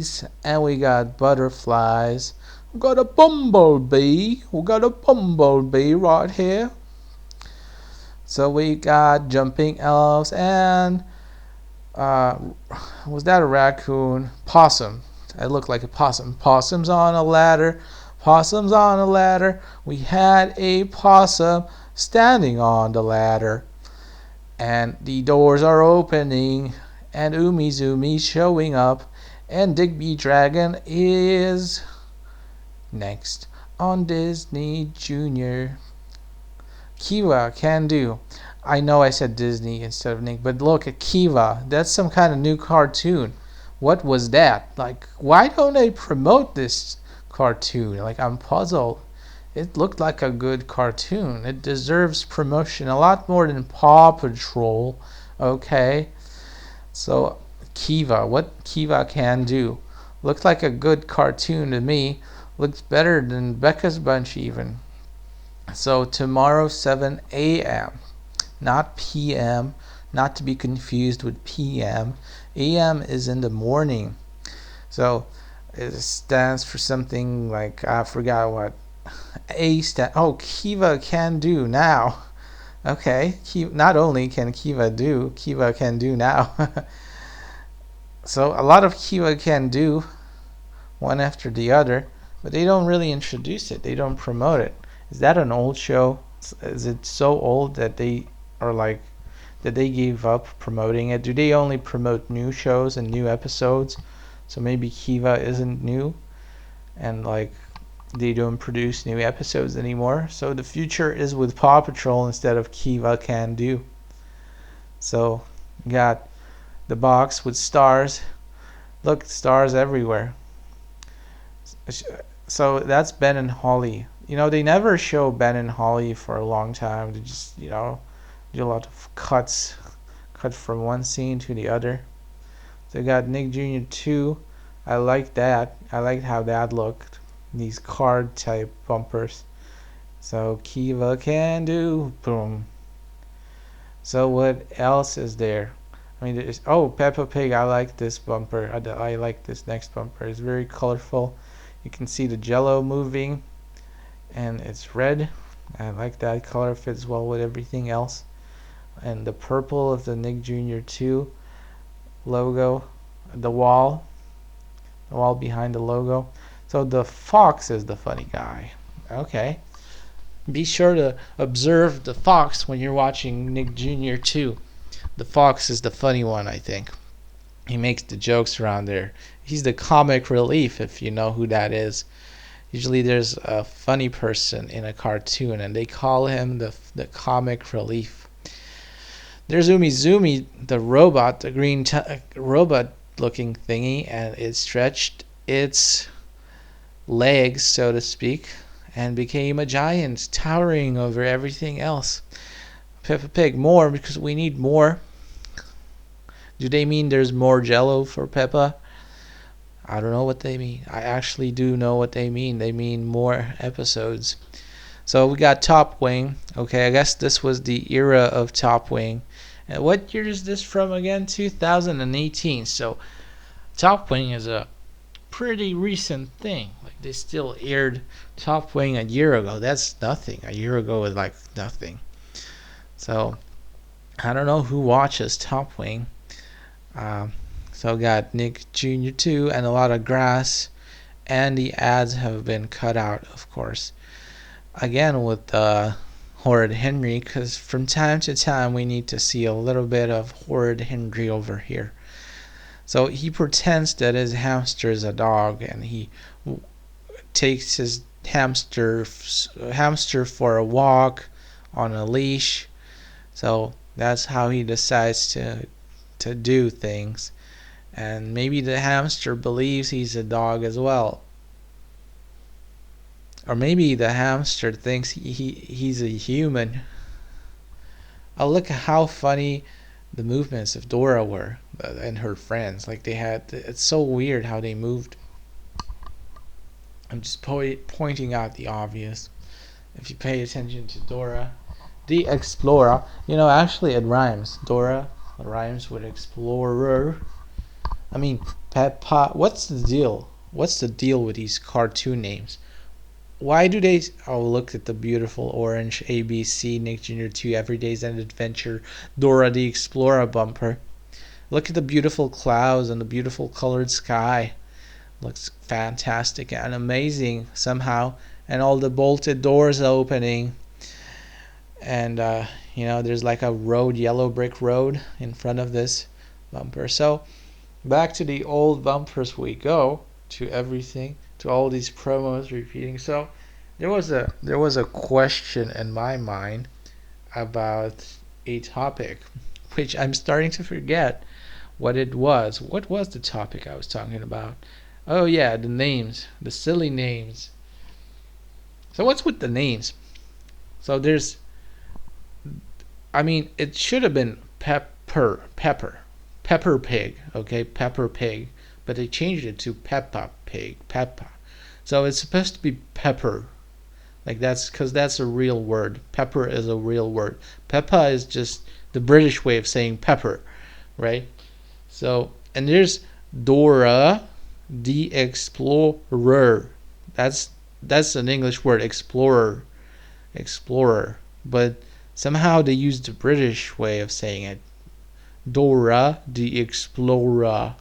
bees, and we got butterflies. We got a bumblebee. We got a bumblebee right here. So we got jumping elves and uh, was that a raccoon? Possum. It looked like a possum. Possums on a ladder. Possums on a ladder. We had a possum standing on the ladder. And the doors are opening. And Umizumi's showing up. And Digby Dragon is next on Disney Junior. Kiva can do. I know I said Disney instead of Nick, but look at Kiva. That's some kind of new cartoon. What was that? Like, why don't they promote this cartoon? Like, I'm puzzled. It looked like a good cartoon. It deserves promotion a lot more than Paw Patrol. Okay? So, Kiva. What Kiva can do. Looks like a good cartoon to me. Looks better than Becca's Bunch, even. So, tomorrow, 7 a.m. Not p.m., not to be confused with p.m. a.m. is in the morning. So it stands for something like, I forgot what. Kiva can do now. Okay, not only can Kiva do, Kiva can do now. So a lot of Kiva can do, one after the other, but they don't really introduce it. They don't promote it. Is that an old show? Is it so old that they are like that they gave up promoting it? Do they only promote new shows and new episodes? So maybe Kiva isn't new and like they don't produce new episodes anymore. So the future is with Paw Patrol instead of Kiva Can Do. So got the box with stars. Look, stars everywhere. So that's Ben and Holly. They never show Ben and Holly for a long time. They just, do a lot of cut from one scene to the other. So we got Nick Jr. 2. I like that. I liked how that looked. These card type bumpers. So Kiva can do. Boom. So what else is there? I mean, there's Peppa Pig. I like this bumper. I like this next bumper. It's very colorful. You can see the Jello moving, and it's red. I like that color. Fits well with everything else. And the purple of the Nick Jr. 2 logo, the wall behind the logo. So the fox is the funny guy. Okay. Be sure to observe the fox when you're watching Nick Jr. 2. The fox is the funny one, I think. He makes the jokes around there. He's the comic relief, if you know who that is. Usually there's a funny person in a cartoon, and they call him the comic relief. There's Umizoomi, the robot, the green robot-looking thingy, and it stretched its legs, so to speak, and became a giant, towering over everything else. Peppa Pig, more, because we need more. Do they mean there's more Jello for Peppa? I don't know what they mean. I actually do know what they mean. They mean more episodes. So we got Top Wing. Okay, I guess this was the era of Top Wing. And what year is this from again? 2018. So Top Wing is a pretty recent thing. Like they still aired Top Wing a year ago. That's nothing. A year ago was like nothing. So I don't know who watches Top Wing. So got Nick Jr. 2 and a lot of grass, and the ads have been cut out, of course. Again with Horrid Henry, because from time to time we need to see a little bit of Horrid Henry over here. So he pretends that his hamster is a dog, and he takes his hamster for a walk on a leash. So that's how he decides to do things. And maybe the hamster believes he's a dog as well. Or maybe the hamster thinks he's a human. Oh, look at how funny the movements of Dora were and her friends. Like it's so weird how they moved. I'm just pointing out the obvious. If you pay attention to Dora the Explorer, actually it rhymes. Dora rhymes with explorer. I mean, Peppa. What's the deal? What's the deal with these cartoon names? Why do they? Oh, look at the beautiful orange ABC Nick Jr. 2 Everyday's an Adventure Dora the Explorer bumper. Look at the beautiful clouds and the beautiful colored sky. Looks fantastic and amazing somehow. And all the bolted doors opening. And, there's like a road, yellow brick road in front of this bumper. So back to the old bumpers we go, to everything, to all these promos repeating. So there was a question in my mind about a topic, which I'm starting to forget what it was. What was the topic I was talking about? Oh yeah, the names, the silly names. So what's with the names? So it should have been Pepper Pig, okay, Pepper Pig, but they changed it to Peppa Pig, Peppa. So it's supposed to be Pepper, like that's because that's a real word. Pepper is a real word. Peppa is just the British way of saying pepper, right? So, and there's Dora the Explorer. That's an English word, explorer. But somehow they used the British way of saying it. Dora the Explorer.